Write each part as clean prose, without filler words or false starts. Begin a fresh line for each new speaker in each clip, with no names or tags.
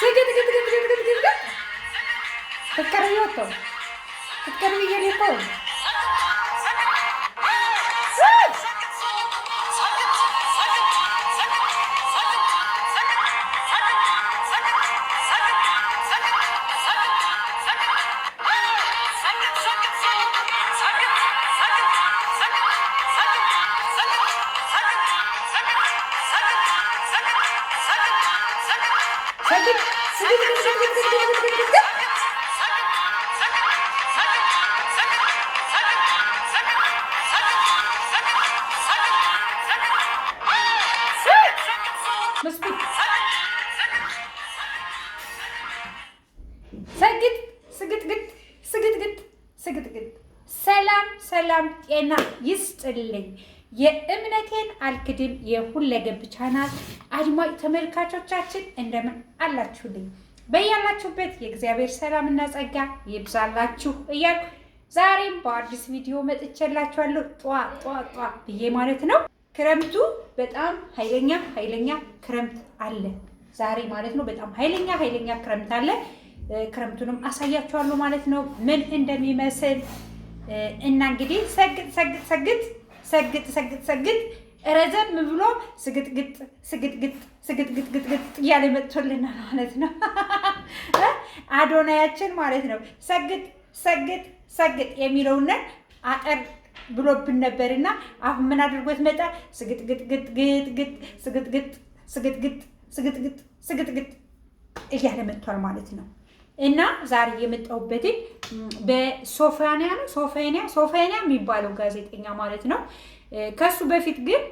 ስግጥ ግጥ ግጥ ግጥ ግጥ ግጥ ትከረዮቶ ትከረይዬ ሊቆ ሰላም ጤና ይስጥልኝ። የእምነቴን አልክድም የሁለገብ ቻናል አድማጭ ተመልካቾቻችን እንደምን አላችሁልኝ? በያላችሁበት የእግዚአብሔር ሰላምና ጸጋ ይብዛላችሁ እያልኩ ዛሬም በአዲስ ቪዲዮ መጥቼላችኋለሁ። ጧ ብዬ ማለት ነው። ክረምቱ በጣም ኃይለኛ ክረምት አለ ዛሬ ማለት ነው። በጣም ኃይለኛ ክረምት አለ። ክረምቱንም አሳያችኋለሁ ማለት ነው ምን እንደሚመስል እና እንግዲህ ሰግጥ ረዘም ብሎ ስግጥግጥ እያለ መጥቶልናል ማለት ነው። አዶናያችን ማለት ነው። ሰግጥ የሚለውን አጠር ብሎብን ነበርና አሁን ምን አድርጎት መጣ? ስግጥግጥ እያለ መጥቷል ማለት ነው። እና ዛሬ የመጣሁበት በሶፋኒያ የሚባለው ጋዜጠኛ ማለት ነው። ከሱ በፊት ግን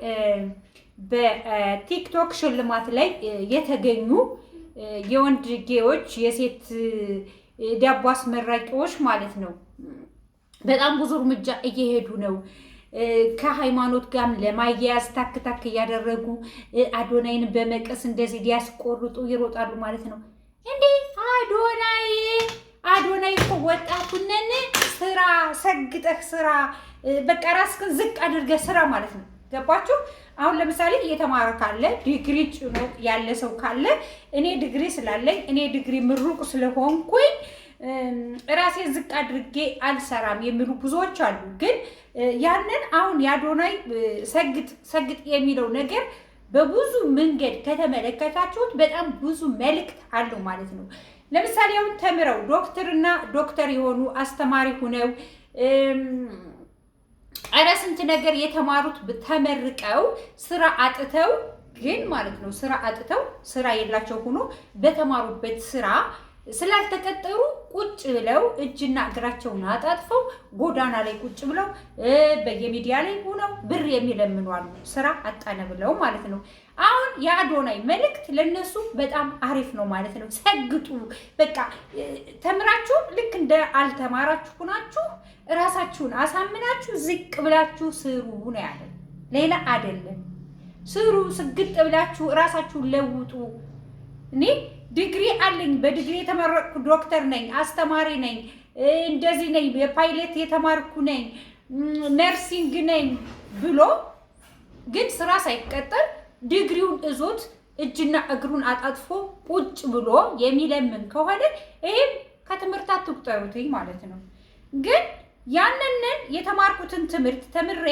በቲክቶክ ሽልማት ላይ የተገኙ የወንድ ጌዎች የሴት ዳቦ አስመራቂዎች ማለት ነው በጣም ብዙ እርምጃ እየሄዱ ነው። ከሃይማኖት ጋርም ለማያያዝ ታክታክ እያደረጉ አዶናይን በመቀስ እንደዚህ ሊያስቆርጡ ይሮጣሉ ማለት ነው። እንዴ አዶናይ እኮ ወጣቱነን ስራ ሰግጠህ ስራ በቃ ራስህን ዝቅ አድርገህ ስራ ማለት ነው። ገባችሁ? አሁን ለምሳሌ እየተማረ ካለ ዲግሪ ጭኖ ያለ ሰው ካለ እኔ ዲግሪ ስላለኝ እኔ ዲግሪ ምሩቅ ስለሆንኩኝ ራሴን ዝቅ አድርጌ አልሰራም የሚሉ ብዙዎች አሉ። ግን ያንን አሁን የአዶናይ ሰግጥ የሚለው ነገር በብዙ መንገድ ከተመለከታችሁት በጣም ብዙ መልእክት አለው ማለት ነው። ለምሳሌ አሁን ተምረው ዶክተር የሆኑ አስተማሪ ሆነው ስንት ነገር የተማሩት ተመርቀው ስራ አጥተው ግን ማለት ነው ስራ የላቸው ሆኖ በተማሩበት ስራ ስላልተቀጠሩ ቁጭ ብለው እጅና እግራቸውን አጣጥፈው ጎዳና ላይ ቁጭ ብለው በየሚዲያ ላይ ሆነው ብር የሚለምኑ አሉ። ስራ አጣነ ብለው ማለት ነው። አሁን የአዶናይ መልእክት ለነሱ በጣም አሪፍ ነው ማለት ነው። ሰግጡ፣ በቃ ተምራችሁ ልክ እንደ አልተማራችሁ ሆናችሁ ራሳችሁን አሳምናችሁ ዝቅ ብላችሁ ስሩ ነው ያለ። ሌላ አይደለም። ስሩ፣ ስግጥ ብላችሁ ራሳችሁን ለውጡ። እኔ ዲግሪ አለኝ፣ በዲግሪ የተመረቅኩ ዶክተር ነኝ፣ አስተማሪ ነኝ፣ እንደዚህ ነኝ፣ የፓይለት የተማርኩ ነኝ፣ ነርሲንግ ነኝ ብሎ ግን ስራ ሳይቀጠር ዲግሪውን እዞት እጅና እግሩን አጣጥፎ ቁጭ ብሎ የሚለምን ከሆነ ይሄም ከትምህርት አትቁጠሩትኝ ማለት ነው። ግን ያንን የተማርኩትን ትምህርት ተምሬ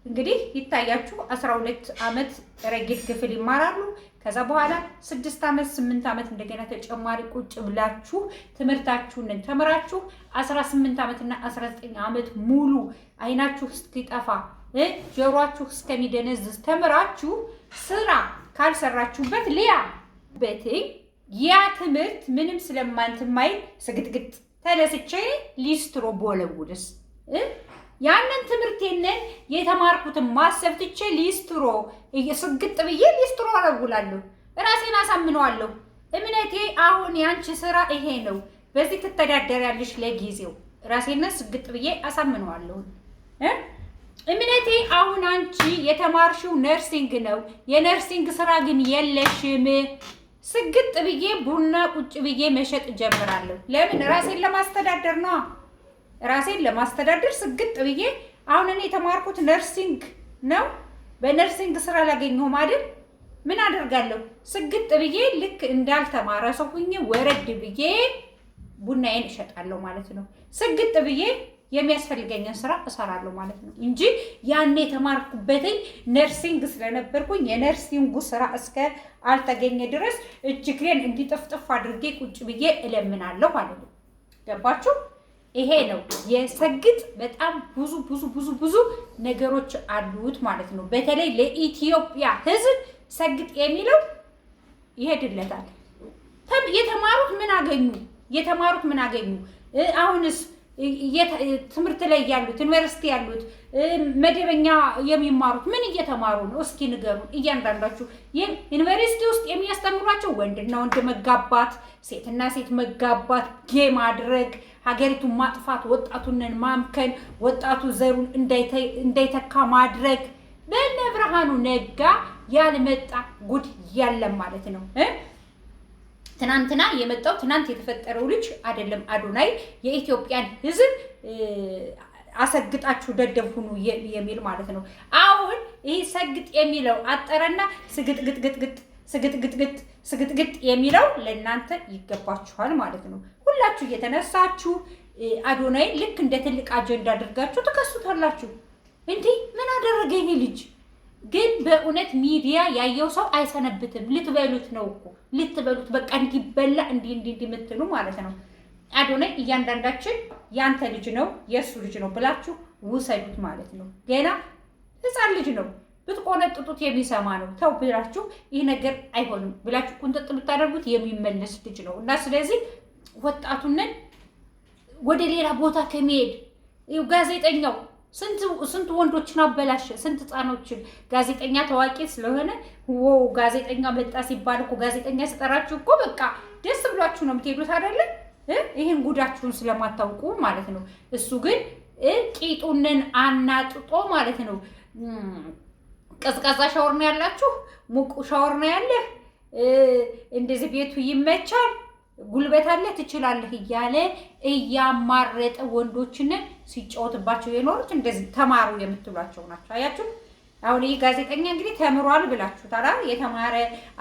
እንግዲህ ይታያችሁ 12 ዓመት ረጊት ክፍል ይማራሉ። ከዛ በኋላ 6 ዓመት 8 ዓመት እንደገና ተጨማሪ ቁጭ ብላችሁ ትምህርታችሁን ተምራችሁ 18 ዓመትና 19 ዓመት ሙሉ አይናችሁ እስኪጠፋ ጆሮአችሁ እስከሚደነዝዝ ተምራችሁ ስራ ካልሰራችሁበት ያ ትምህርት ምንም ስለማንትማይ ስግጥግጥ ተነስቼ ሊስትሮ ቦለውልስ ያንን ትምህርቴን የተማርኩትን ማሰብ ትቼ ሊስትሮ ስግጥ ብዬ ሊስትሮ አረጉላለሁ። ራሴን አሳምነዋለሁ። እምነቴ አሁን ያንቺ ስራ ይሄ ነው፣ በዚህ ትተዳደሪያለሽ ለጊዜው። ራሴን ስግጥ ብዬ አሳምነዋለሁ። እምነቴ አሁን አንቺ የተማርሽው ነርሲንግ ነው፣ የነርሲንግ ስራ ግን የለሽም። ስግጥ ብዬ ቡና ቁጭ ብዬ መሸጥ ጀምራለሁ። ለምን? ራሴን ለማስተዳደር ነው። ራሴን ለማስተዳደር ስግጥ ብዬ አሁን እኔ የተማርኩት ነርሲንግ ነው። በነርሲንግ ስራ ላገኘሁም አይደል? ምን አደርጋለሁ? ስግጥ ብዬ ልክ እንዳልተማረ ሰው ሁኜ ወረድ ብዬ ቡናዬን እሸጣለሁ ማለት ነው። ስግጥ ብዬ የሚያስፈልገኝን ስራ እሰራለሁ ማለት ነው እንጂ ያኔ የተማርኩበትኝ ነርሲንግ ስለነበርኩኝ የነርሲንጉ ስራ እስከ አልተገኘ ድረስ እጅግሬን እንዲጥፍጥፍ አድርጌ ቁጭ ብዬ እለምናለሁ ማለት ነው። ገባችሁ? ይሄ ነው የሰግጥ በጣም ብዙ ብዙ ብዙ ብዙ ነገሮች አሉት ማለት ነው። በተለይ ለኢትዮጵያ ሕዝብ ሰግጥ የሚለው ይሄድለታል። የተማሩት ምን አገኙ? የተማሩት ምን አገኙ? አሁንስ ትምህርት ላይ ያሉት ዩኒቨርሲቲ ያሉት መደበኛ የሚማሩት ምን እየተማሩ ነው? እስኪ ንገሩን እያንዳንዳችሁ። ዩኒቨርሲቲ ውስጥ የሚያስተምሯቸው ወንድና ወንድ መጋባት፣ ሴትና ሴት መጋባት፣ ጌ ማድረግ፣ ሀገሪቱን ማጥፋት፣ ወጣቱንን ማምከን፣ ወጣቱ ዘሩን እንዳይተካ ማድረግ። በእነ ብርሃኑ ነጋ ያልመጣ ጉድ ያለም ማለት ነው። ትናንትና የመጣው ትናንት የተፈጠረው ልጅ አይደለም አዶናይ የኢትዮጵያን ሕዝብ አሰግጣችሁ ደደብ ሁኑ የሚል ማለት ነው። አሁን ይህ ሰግጥ የሚለው አጠረና ስግጥግጥ የሚለው ለእናንተ ይገባችኋል ማለት ነው። ሁላችሁ እየተነሳችሁ አዶናይ ልክ እንደ ትልቅ አጀንዳ አድርጋችሁ ትከሱታላችሁ። እንዲህ ምን አደረገ ይሄ ልጅ? ግን በእውነት ሚዲያ ያየው ሰው አይሰነብትም። ልትበሉት ነው እኮ ልትበሉት፣ በቃ እንዲበላ እንዲህ የምትሉ ማለት ነው። አዶናይ እያንዳንዳችን ያንተ ልጅ ነው የእሱ ልጅ ነው ብላችሁ ውሰዱት ማለት ነው። ገና ሕፃን ልጅ ነው፣ ብትቆነጥጡት የሚሰማ ነው። ተው ብላችሁ ይህ ነገር አይሆንም ብላችሁ ቁንጥጥ ብታደርጉት የሚመለስ ልጅ ነው እና ስለዚህ ወጣቱንን ወደ ሌላ ቦታ ከመሄድ ጋዜጠኛው ስንት ወንዶችን አበላሸ፣ ስንት ህፃኖችን። ጋዜጠኛ ታዋቂ ስለሆነ ጋዜጠኛ መጣ ሲባል እኮ ጋዜጠኛ ስጠራችሁ እኮ በቃ ደስ ብሏችሁ ነው የምትሄዱት አይደለ? ይህን ጉዳችሁን ስለማታውቁ ማለት ነው። እሱ ግን ቂጡንን አናጥጦ ማለት ነው። ቀዝቃዛ ሻወር ነው ያላችሁ፣ ሙቅ ሻወር ነው ያለ፣ እንደዚህ ቤቱ ይመቻል፣ ጉልበት አለ፣ ትችላለህ እያለ እያማረጠ ወንዶችን ሲጫወትባቸው የኖሩት እንደዚህ ተማሩ የምትሏቸው ናቸው። አያችሁ? አሁን ይህ ጋዜጠኛ እንግዲህ ተምሯል ብላችሁታል። የተማረ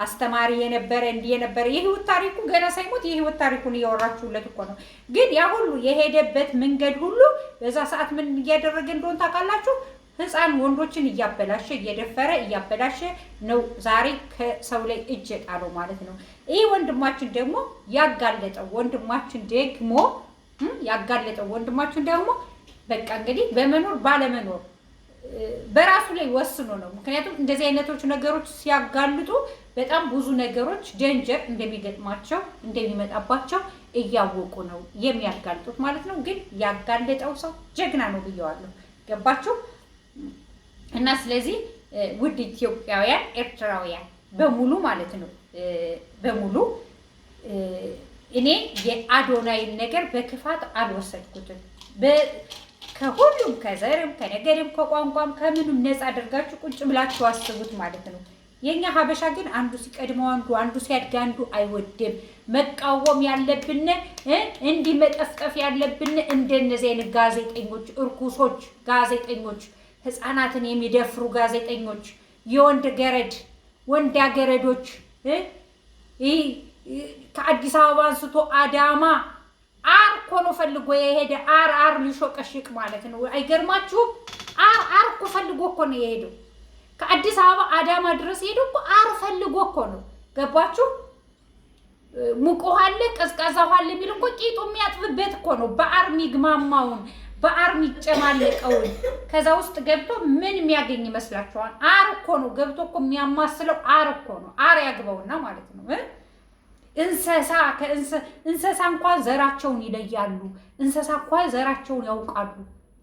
አስተማሪ የነበረ እንዲህ የነበረ የህይወት ታሪኩ ገና ሳይሞት የህይወት ታሪኩን እያወራችሁለት እኮ ነው። ግን ያ ሁሉ የሄደበት መንገድ ሁሉ በዛ ሰዓት ምን እያደረገ እንደሆነ ታውቃላችሁ? ህፃን ወንዶችን እያበላሸ እየደፈረ እያበላሸ ነው ዛሬ ከሰው ላይ እጅ የጣለው ማለት ነው። ይህ ወንድማችን ደግሞ ያጋለጠው ወንድማችን ደግሞ በቃ እንግዲህ በመኖር ባለመኖር በራሱ ላይ ወስኖ ነው። ምክንያቱም እንደዚህ አይነቶች ነገሮች ሲያጋልጡ በጣም ብዙ ነገሮች ደንጀር እንደሚገጥማቸው እንደሚመጣባቸው እያወቁ ነው የሚያጋልጡት ማለት ነው። ግን ያጋለጠው ሰው ጀግና ነው ብየዋለሁ። ገባችሁ? እና ስለዚህ ውድ ኢትዮጵያውያን ኤርትራውያን በሙሉ ማለት ነው በሙሉ እኔ የአዶናይን ነገር በክፋት አልወሰድኩትም። ከሁሉም ከዘርም ከነገርም ከቋንቋም ከምንም ነፃ አድርጋችሁ ቁጭ ብላችሁ አስቡት ማለት ነው። የኛ ሀበሻ ግን አንዱ ሲቀድመው አንዱ ሲያድግ አንዱ አይወድም። መቃወም ያለብን እንዲህ መጠፍጠፍ ያለብን እንደነዚህ አይነት ጋዜጠኞች፣ እርኩሶች ጋዜጠኞች፣ ህፃናትን የሚደፍሩ ጋዜጠኞች፣ የወንድ ገረድ ወንዳገረዶች ከአዲስ አበባ አንስቶ አዳማ አር እኮ ነው ፈልጎ የሄደ አር ሊሾቀሽቅ ማለት ነው። አይገርማችሁም? አር እኮ ፈልጎ እኮ ነው የሄደው። ከአዲስ አበባ አዳማ ድረስ ሄዶ እኮ አር ፈልጎ እኮ ነው። ገባችሁ? ሙቅ ውሃ አለ ቀዝቃዛ ውሃ አለ የሚል እኮ ቂጡ የሚያጥብበት እኮ ነው። በአር የሚግማማውን በአር የሚጨማለቀውን ከዛ ውስጥ ገብቶ ምን የሚያገኝ ይመስላችኋል? አር እኮ ነው ገብቶ እኮ የሚያማስለው አር እኮ ነው። አር ያግበውና ማለት ነው። እንስሳ እንኳን ዘራቸውን ይለያሉ። እንስሳ እንኳን ዘራቸውን ያውቃሉ።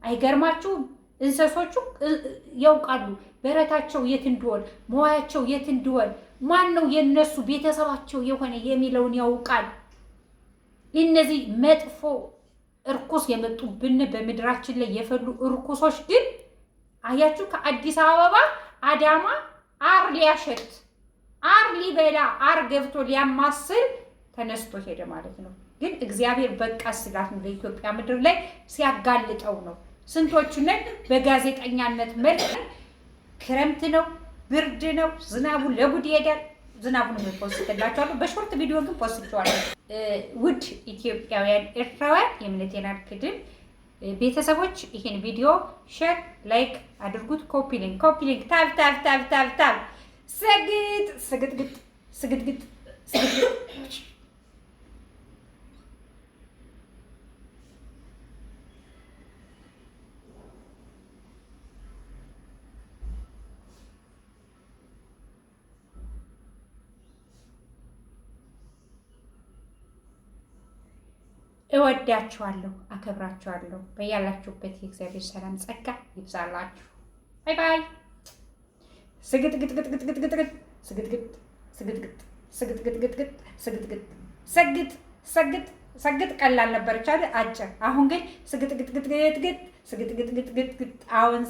አይገርማችሁም? እንስሶቹ ያውቃሉ በረታቸው የት እንደሆነ፣ መዋያቸው የት እንደሆነ፣ ማን ነው የነሱ ቤተሰባቸው የሆነ የሚለውን ያውቃል። እነዚህ መጥፎ እርኩስ የመጡብን በምድራችን ላይ የፈሉ እርኩሶች ግን አያችሁ ከአዲስ አበባ አዳማ አር ሊያሸት አር ሊበላ አር ገብቶ ሊያማስል ተነስቶ ሄደ ማለት ነው። ግን እግዚአብሔር በቃ ስላት ነው ለኢትዮጵያ ምድር ላይ ሲያጋልጠው ነው። ስንቶቹ ነን በጋዜጠኛነት መልክ ክረምት ነው ብርድ ነው። ዝናቡ ለጉድ ይሄዳል። ዝናቡን ፖስትላችኋለሁ። በሾርት ቪዲዮ ግን ፖስትላችኋለሁ። ውድ ኢትዮጵያውያን ኤርትራውያን የእምነቴን አልክድም ቤተሰቦች ይሄን ቪዲዮ ሼር ላይክ አድርጉት። ኮፒ ሊንክ ታብ ታብ ታብ ታብ ታብ ስግጥግጥ ስግጥግጥ ስግጥግጥ እወዳችኋለሁ፣ አከብራችኋለሁ። በያላችሁበት የእግዚአብሔር ሰላም ጸጋ ይብዛላችሁ። ባይ ባይ። ስግጥግጥግጥግጥግጥግጥ ስግጥግጥ ስግጥግጥ ስግጥግጥግጥግጥ ስግጥግጥ ሰግጥ ሰግጥ ሰግጥ ቀላል ነበረች አይደል? አጭር። አሁን ግን ስግጥግጥግጥግጥ ስግጥግጥግጥግጥ አሁን